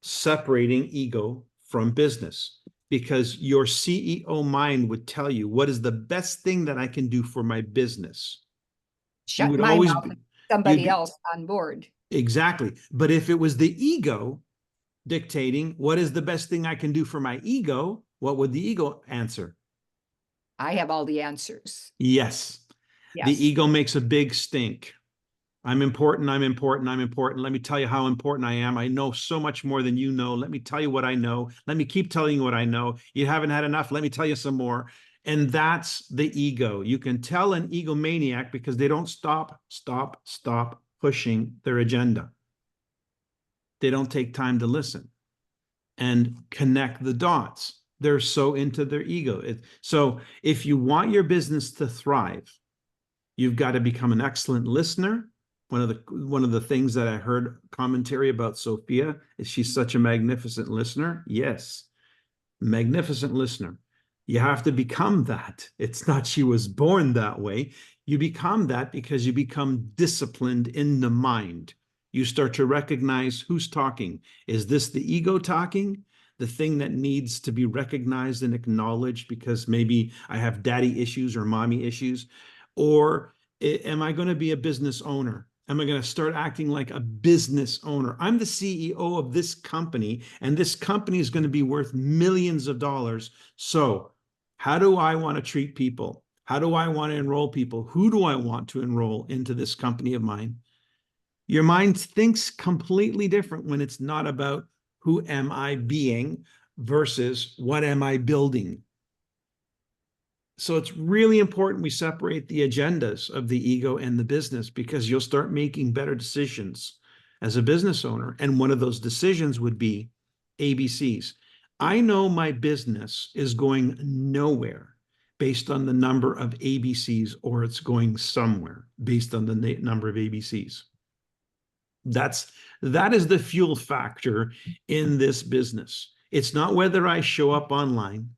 separating ego from business. Because your CEO mind would tell you what is the best thing that I can do for my business. Shut would my always mouth be- and somebody else on board. Exactly. But if it was the ego dictating what is the best thing I can do for my ego, what would the ego answer? I have all the answers. Yes. Yes. The ego makes a big stink. I'm important, I'm important, I'm important. Let me tell you how important I am. I know so much more than you know. Let me tell you what I know. Let me keep telling you what I know. You haven't had enough. Let me tell you some more. And that's the ego. You can tell an egomaniac because they don't stop pushing their agenda. They don't take time to listen and connect the dots. They're so into their ego. So if you want your business to thrive, you've got to become an excellent listener. One of the things that I heard commentary about Sophia is she's such a magnificent listener. Yes, magnificent listener. You have to become that. It's not she was born that way. You become that because you become disciplined in the mind. You start to recognize who's talking. Is this the ego talking? The thing that needs to be recognized and acknowledged because maybe I have daddy issues or mommy issues? Or am I going to be a business owner? Am I going to start acting like a business owner? I'm the CEO of this company, and this company is going to be worth millions of dollars. So how do I want to treat people? How do I want to enroll people? Who do I want to enroll into this company of mine? Your mind thinks completely different when it's not about who am I being versus what am I building. So it's really important we separate the agendas of the ego and the business, because you'll start making better decisions as a business owner. And one of those decisions would be ABCs. I know my business is going nowhere based on the number of ABCs, or it's going somewhere based on the number of ABCs. That is the fuel factor in this business. It's not whether I show up online.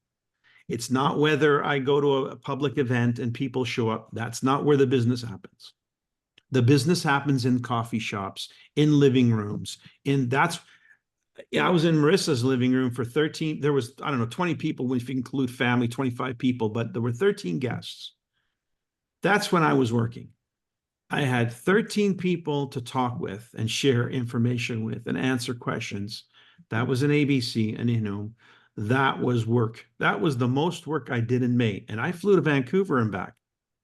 It's not whether I go to a public event and people show up. That's not where the business happens. The business happens in coffee shops, in living rooms. I was in Marissa's living room for 13. There was, I don't know, 20 people, if you include family, 25 people, but there were 13 guests. That's when I was working. I had 13 people to talk with and share information with and answer questions. That was an ABC, and that was work. That was the most work I did in May. And I flew to Vancouver and back.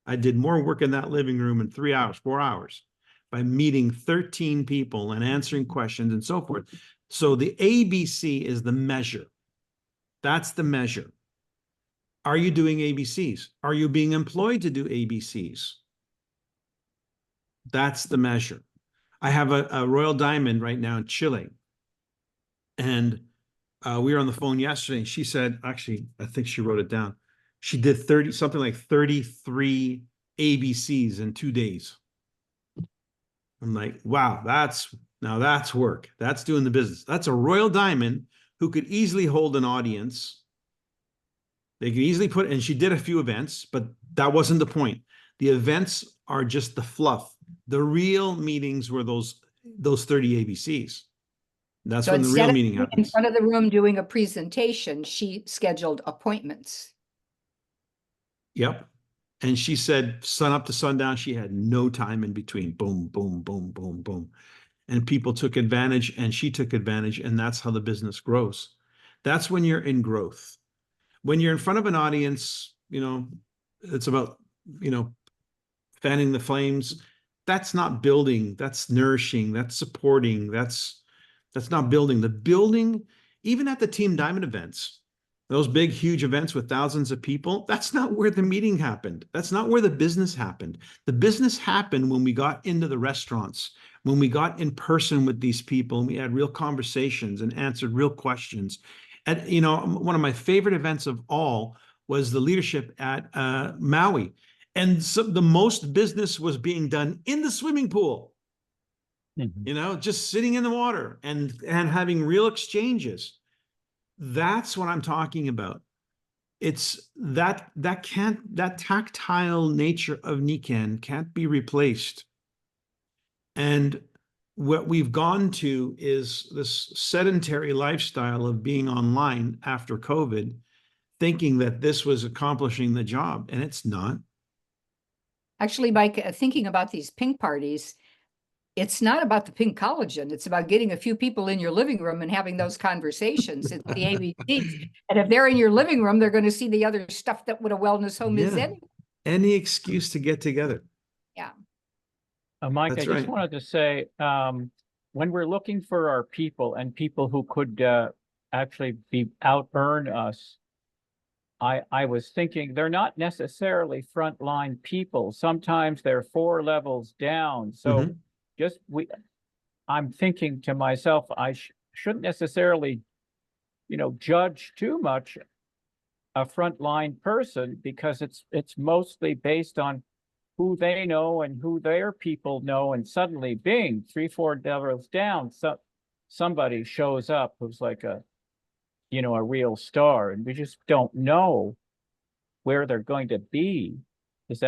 I did more work in that living room in 3 hours, 4 hours, by meeting 13 people and answering questions and so forth. So the ABC is the measure. That's the measure. Are you doing ABCs? Are you being employed to do ABCs? That's the measure. I have a Royal Diamond right now in Chile. And we were on the phone yesterday, and she said, actually, I think she wrote it down. She did 33 ABCs in 2 days. I'm like, wow, now that's work. That's doing the business. That's a royal diamond who could easily hold an audience. They could easily and she did a few events, but that wasn't the point. The events are just the fluff. The real meetings were those 30 ABCs. That's So when the real instead of meeting being in happens. front of the room doing a presentation, she scheduled appointments. Yep. And she said sun up to sundown, she had no time in between. Boom, boom, boom, boom, boom. And people took advantage and she took advantage. And that's how the business grows. That's when you're in growth. When you're in front of an audience, it's about, fanning the flames. That's not building. That's nourishing. That's supporting. That's not building. The building, even at the Team Diamond events, those big, huge events with thousands of people, that's not where the meeting happened. That's not where the business happened. The business happened when we got into the restaurants, when we got in person with these people and we had real conversations and answered real questions. And, one of my favorite events of all was the leadership at Maui. And so the most business was being done in the swimming pool, just sitting in the water and having real exchanges. That's what I'm talking about. It's that tactile nature of Nikken can't be replaced. And what we've gone to is this sedentary lifestyle of being online after COVID, thinking that this was accomplishing the job, and it's not. Actually, Mike, thinking about these pink parties, it's not about the pink collagen. It's about getting a few people in your living room and having those conversations. It's the ABCs. And if they're in your living room, they're going to see the other stuff that what a wellness home is Yeah. anyway. Any excuse to get together. Yeah. Mike, That's I just right. wanted to say, when we're looking for our people and people who could actually out-earn us, I was thinking they're not necessarily frontline people. Sometimes they're 4 levels down. So I'm thinking to myself, I shouldn't necessarily, judge too much a frontline person, because it's mostly based on who they know and who their people know. And suddenly, bing, 3-4 levels down, somebody shows up who's like a real star, and we just don't know where they're going to be. That's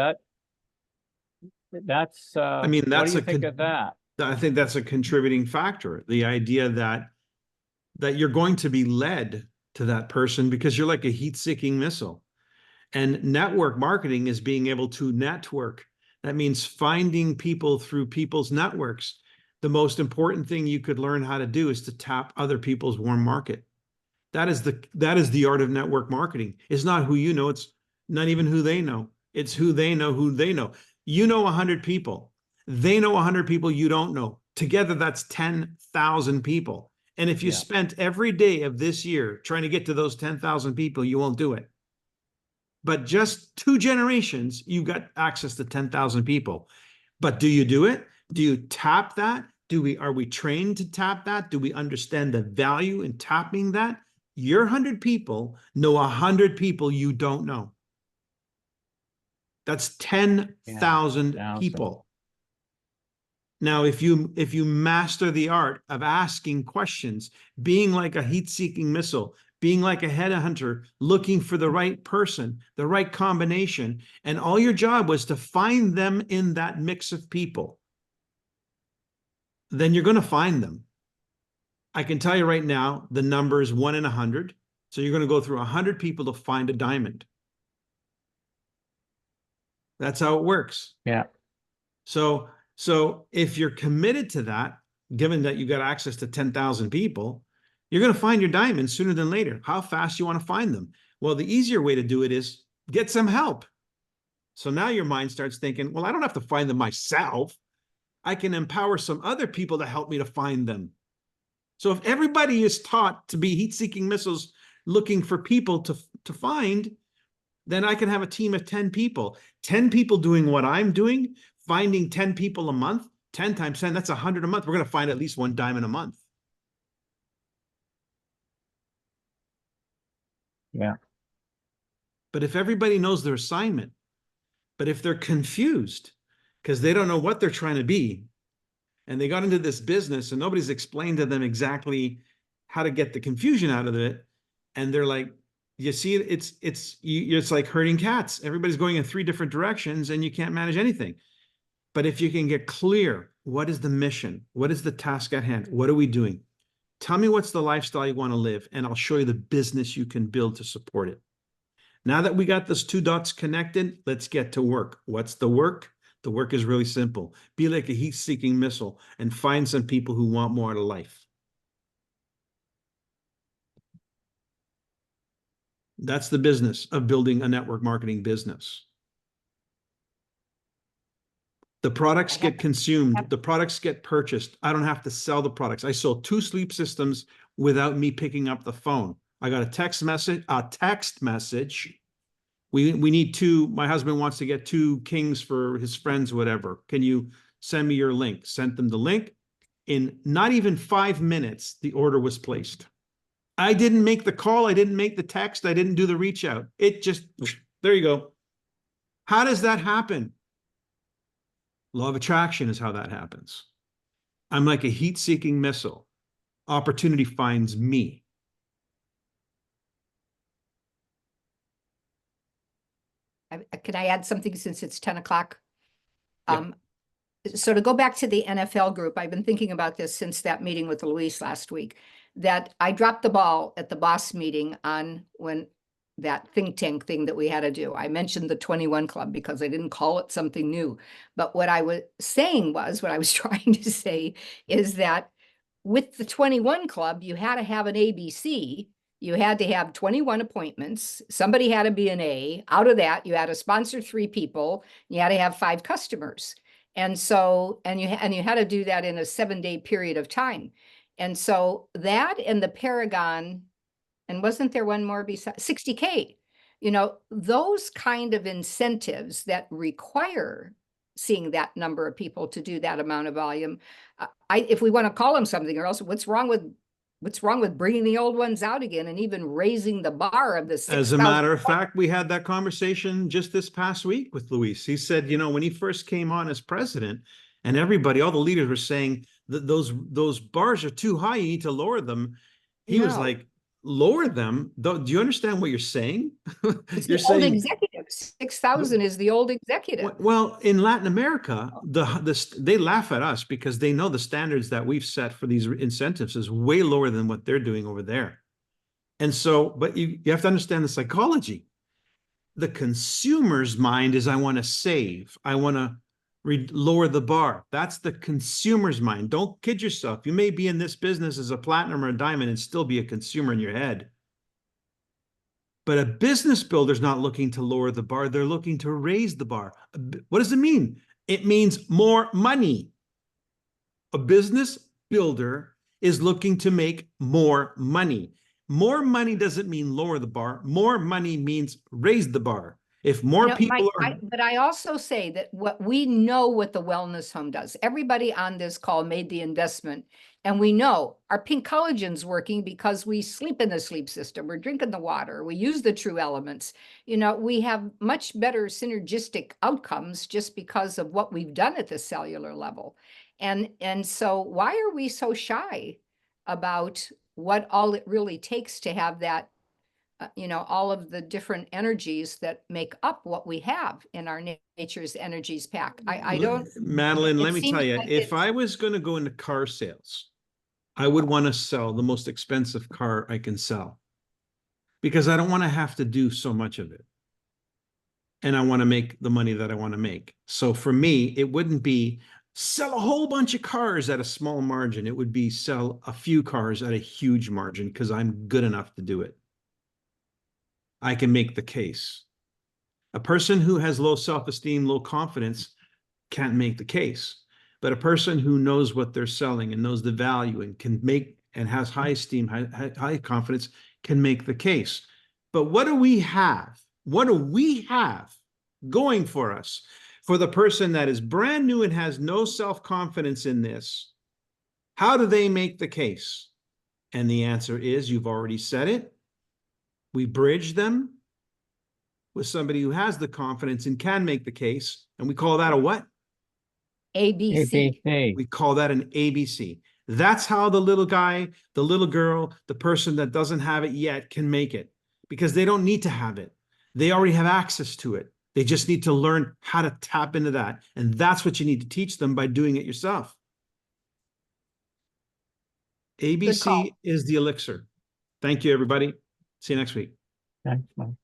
I mean, what do you think of that? I think that's a contributing factor. The idea that you're going to be led to that person because you're like a heat-seeking missile. And network marketing is being able to network. That means finding people through people's networks. The most important thing you could learn how to do is to tap other people's warm market. That is the art of network marketing. It's not who you know. It's not even who they know. It's who they know who they know. You know 100 people. They know 100 people you don't know. Together, that's 10,000 people. And if you spent every day of this year trying to get to those 10,000 people, you won't do it. But just 2 generations, you got access to 10,000 people. But do you do it? Do you tap that? Are we trained to tap that? Do we understand the value in tapping that? Your 100 people know 100 people you don't know. That's 10,000 people. Now, if you master the art of asking questions, being like a heat-seeking missile, being like a headhunter, looking for the right person, the right combination, and all your job was to find them in that mix of people, then you're going to find them. I can tell you right now, the number is 1 in 100. So you're going to go through 100 people to find a diamond. That's how it works. Yeah. So if you're committed to that, given that you got access to 10,000 people, you're going to find your diamonds sooner than later. How fast you want to find them? Well, the easier way to do it is get some help. So now your mind starts thinking, well, I don't have to find them myself. I can empower some other people to help me to find them. So if everybody is taught to be heat-seeking missiles looking for people to find, then I can have a team of 10 people. 10 people doing what I'm doing, finding 10 people a month, 10 times 10, that's 100 a month. We're going to find at least 1 diamond a month. Yeah. But if everybody knows their assignment, but if they're confused because they don't know what they're trying to be, and they got into this business and nobody's explained to them exactly how to get the confusion out of it. And they're like, you see, it's like herding cats. Everybody's going in 3 different directions and you can't manage anything. But if you can get clear, what is the mission? What is the task at hand? What are we doing? Tell me what's the lifestyle you want to live, and I'll show you the business you can build to support it. Now that we got those 2 dots connected, let's get to work. What's the work? The work is really simple. Be like a heat-seeking missile and find some people who want more out of life. That's the business of building a network marketing business. The products get consumed. The products get purchased. I don't have to sell the products. I sold 2 sleep systems without me picking up the phone. I got a text message. We need 2. My husband wants to get 2 kings for his friends, whatever. Can you send me your link? Sent them the link. In not even 5 minutes, the order was placed. I didn't make the call. I didn't make the text. I didn't do the reach out. It just, there you go. How does that happen? Law of attraction is how that happens. I'm like a heat-seeking missile. Opportunity finds me. Can I add something since it's 10 o'clock? Yeah. So to go back to the NFL group, I've been thinking about this since that meeting with Luis last week, that I dropped the ball at the boss meeting on when that think tank thing that we had to do. I mentioned the 21 Club because I didn't call it something new. But what I was saying was, what I was trying to say is that with the 21 Club, you had to have an ABC. You had to have 21 appointments. Somebody had to be an A. Out of that, you had to sponsor 3 people. You had to have 5 customers. And so, and you had to do that in a 7-day period of time. And so that and the Paragon, and wasn't there one more besides 60K, you know, those kind of incentives that require seeing that number of people to do that amount of volume. If we want to call them something, or else what's wrong with bringing the old ones out again and even raising the bar of the 6,000? As a matter of fact, we had that conversation just this past week with Luis. He said, you know, when he first came on as president, and everybody, all the leaders were saying that those bars are too high, you need to lower them. He was like, lower them? Do you understand what you're saying? You're saying old executives. 6,000 is the old executive. Well, in Latin America, they laugh at us because they know the standards that we've set for these incentives is way lower than what they're doing over there. And so, but you have to understand the psychology. The consumer's mind is, I want to save. I want to lower the bar. That's the consumer's mind. Don't kid yourself. You may be in this business as a platinum or a diamond and still be a consumer in your head. But a business builder's not looking to lower the bar. They're looking to raise the bar. What does it mean? It means more money. A business builder is looking to make more money. More money doesn't mean lower the bar. More money means raise the bar. If more people are... But I also say that we know what the wellness home does. Everybody on this call made the investment, and we know our pink collagen's working because we sleep in the sleep system. We're drinking the water. We use the true elements. You know, we have much better synergistic outcomes just because of what we've done at the cellular level. And so why are we so shy about what all it really takes to have that, you know, all of the different energies that make up what we have in our Nature's Energies pack? I don't... Madeline, let me tell you, if I was going to go into car sales, I would want to sell the most expensive car I can sell because I don't want to have to do so much of it. And I want to make the money that I want to make. So for me, it wouldn't be sell a whole bunch of cars at a small margin. It would be sell a few cars at a huge margin because I'm good enough to do it. I can make the case. A person who has low self-esteem, low confidence can't make the case. But a person who knows what they're selling and knows the value and can make and has high esteem, high confidence can make the case. But what do we have? What do we have going for us? For the person that is brand new and has no self-confidence in this, how do they make the case? And the answer is, you've already said it. We bridge them with somebody who has the confidence and can make the case. And we call that a what? ABC. ABC. We call that an ABC. That's how the little guy, the little girl, the person that doesn't have it yet can make it, because they don't need to have it. They already have access to it. They just need to learn how to tap into that. And that's what you need to teach them by doing it yourself. call. ABC is the elixir. Thank you, everybody. See you next week. Thanks, Mike.